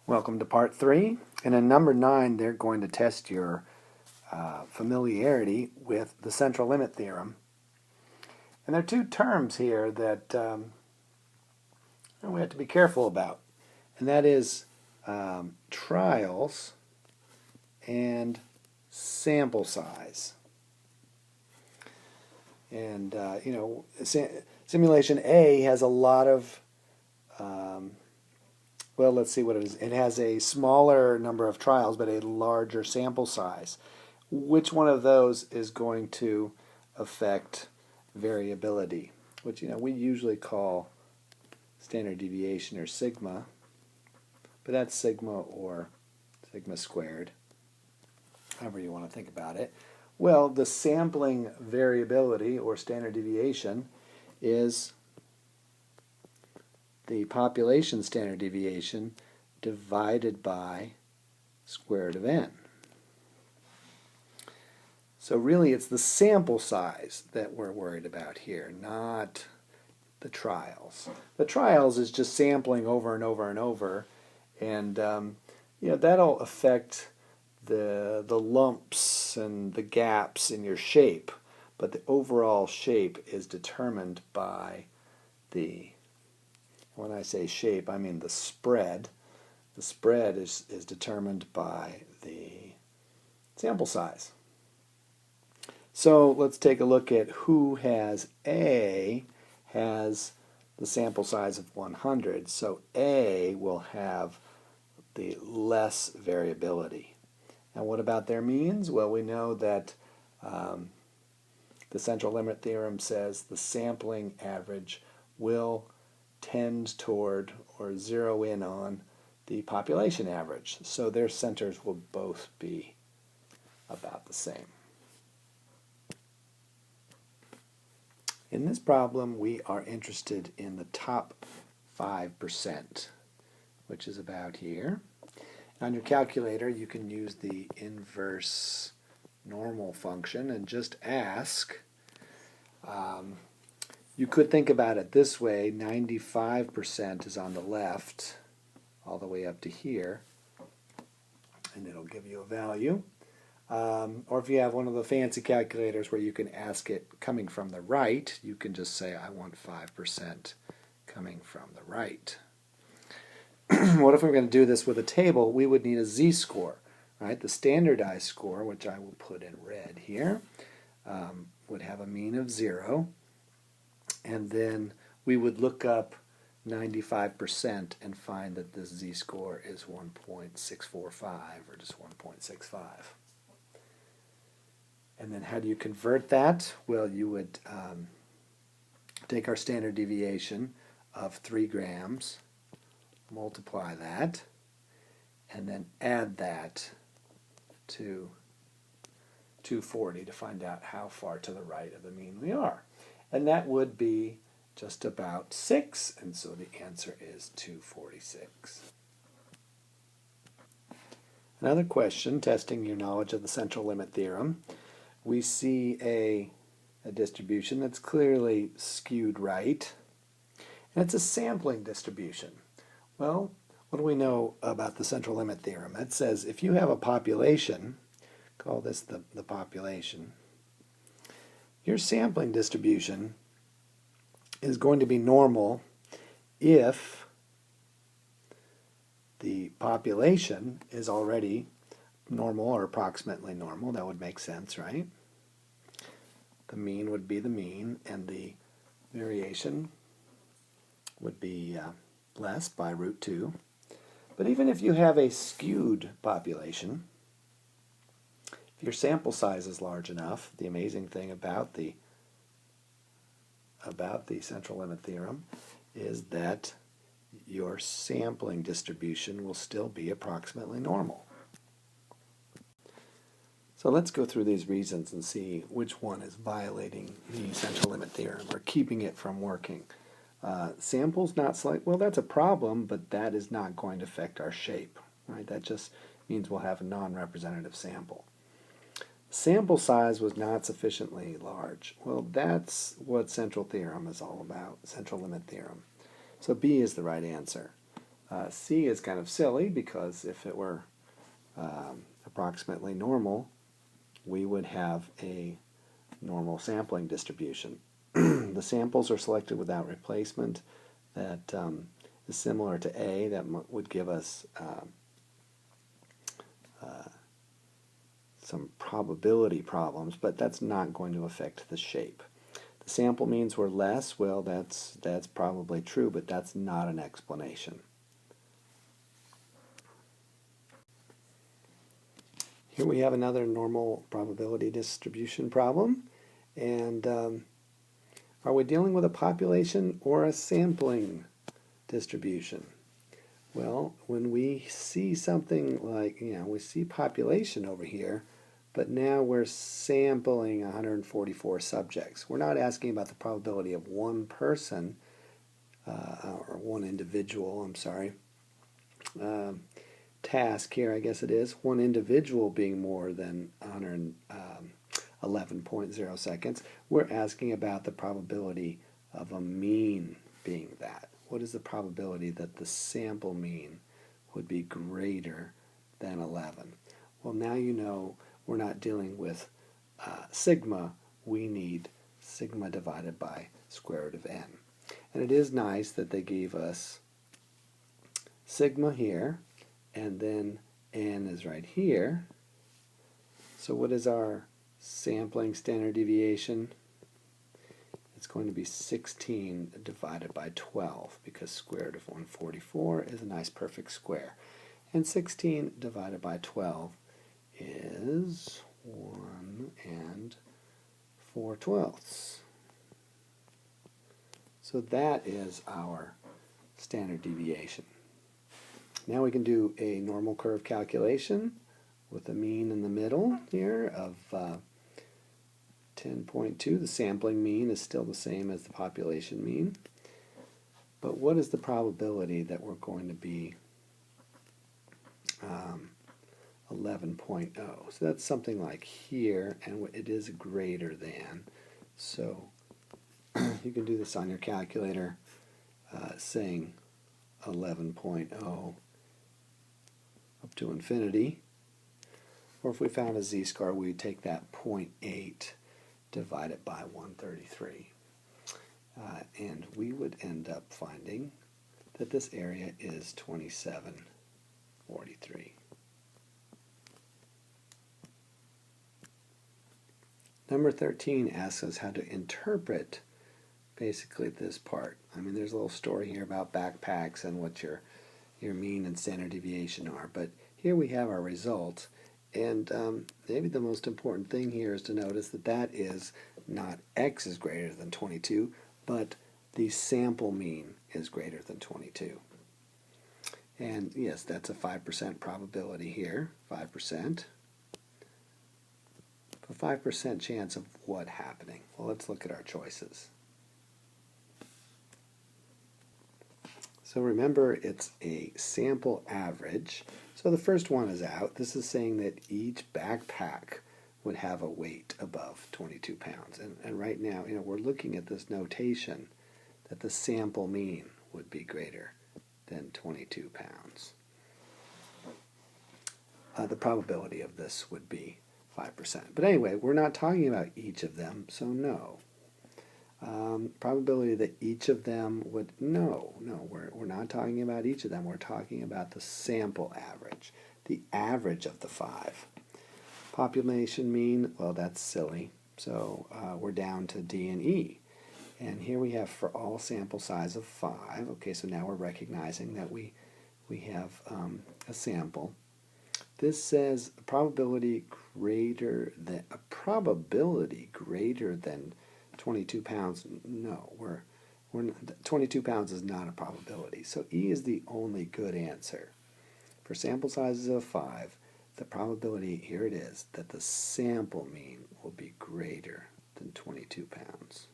Welcome to part 3. And in number 9, they're going to test your familiarity with the central limit theorem. And there are two terms here that we have to be careful about. And that is trials and sample size. And, simulation A has a lot of well, let's see what it is. It has a smaller number of trials, but a larger sample size. Which one of those is going to affect variability, which we usually call standard deviation or sigma, but that's sigma or sigma squared, however you want to think about it. Well, the sampling variability or standard deviation is the population standard deviation divided by square root of n. So really it's the sample size that we're worried about here, not the trials. The trials is just sampling over and over and over, and that'll affect the lumps and the gaps in your shape, but the overall shape is determined by the, when I say shape, I mean the spread. The spread is determined by the sample size. So let's take a look at who has A has the sample size of 100. So A will have the less variability. And what about their means? Well, we know that the central limit theorem says the sampling average will tend toward or zero in on the population average. So their centers will both be about the same. In this problem, we are interested in the top 5%, which is about here. On your calculator, you can use the inverse normal function and just ask. You could think about it this way: 95% is on the left all the way up to here, and it'll give you a value. Or if you have one of the fancy calculators where you can ask it coming from the right, you can just say, I want 5% coming from the right. What if we're going to do this with a table? We would need a z-score, right? The standardized score, which I will put in red here, would have a mean of 0. And then we would look up 95% and find that this z-score is 1.645 or just 1.65. And then how do you convert that? Well, you would take our standard deviation of 3 grams, multiply that, and then add that to 240 to find out how far to the right of the mean we are. And that would be just about 6, and so the answer is 246. Another question, testing your knowledge of the central limit theorem. We see a distribution that's clearly skewed right, and it's a sampling distribution. Well, what do we know about the central limit theorem? It says if you have a population, call this the population, your sampling distribution is going to be normal if the population is already normal or approximately normal. That would make sense, right? The mean would be the mean, and the variation would be less by root 2. But even if you have a skewed population, if your sample size is large enough, the amazing thing about the central limit theorem is that your sampling distribution will still be approximately normal. So let's go through these reasons and see which one is violating the central limit theorem or keeping it from working. Samples not select, well, that's a problem, but that is not going to affect our shape, right? That just means we'll have a non-representative sample. Sample size was not sufficiently large. Well, that's what central theorem is all about, central limit theorem. So B is the right answer. C is kind of silly because if it were approximately normal, we would have a normal sampling distribution. The samples are selected without replacement. That is similar to A. That would give us some probability problems, but that's not going to affect the shape. The sample means were less. Well, that's probably true, but that's not an explanation. Here we have another normal probability distribution problem. And are we dealing with a population or a sampling distribution? Well, when we see something like, we see population over here, but now we're sampling 144 subjects. We're not asking about the probability of one person, or one individual, I'm sorry, task here, I guess it is, one individual being more than 111.0 seconds. We're asking about the probability of a mean being that. What is the probability that the sample mean would be greater than 11? Well, now you know we're not dealing with sigma. We need sigma divided by square root of n. And it is nice that they gave us sigma here, and then n is right here. So what is our sampling standard deviation? It's going to be 16 divided by 12, because square root of 144 is a nice perfect square. And 16 divided by 12 is 1 4/12. So that is our standard deviation. Now we can do a normal curve calculation with a mean in the middle here of 10.2. The sampling mean is still the same as the population mean. But what is the probability that we're going to be 11.0? So that's something like here, and it is greater than. So you can do this on your calculator, saying 11.0 up to infinity. Or if we found a z-scar, we would take that 0.8 divided by 133. And we would end up finding that this area is 2743. Number 13 asks us how to interpret basically this part. I mean, there's a little story here about backpacks and what your mean and standard deviation are, but here we have our results. And maybe the most important thing here is to notice that that is not x is greater than 22, but the sample mean is greater than 22. And yes, that's a 5% probability here, 5%. A 5% chance of what happening? Well, let's look at our choices. So remember, it's a sample average. So the first one is out. This is saying that each backpack would have a weight above 22 pounds. And right now, we're looking at this notation that the sample mean would be greater than 22 pounds. The probability of this would be 5%. But anyway, we're not talking about each of them, so no. Probability that each of them would, no, we're not talking about each of them. We're talking about the sample average, the average of the 5. Population mean, well, that's silly. So we're down to D and E. And here we have for all sample size of 5. Okay, so now we're recognizing that we have a sample. This says a probability greater than 22 pounds. No, 22 pounds is not a probability. So E is the only good answer. For sample sizes of 5, the probability, here it is, that the sample mean will be greater than 22 pounds.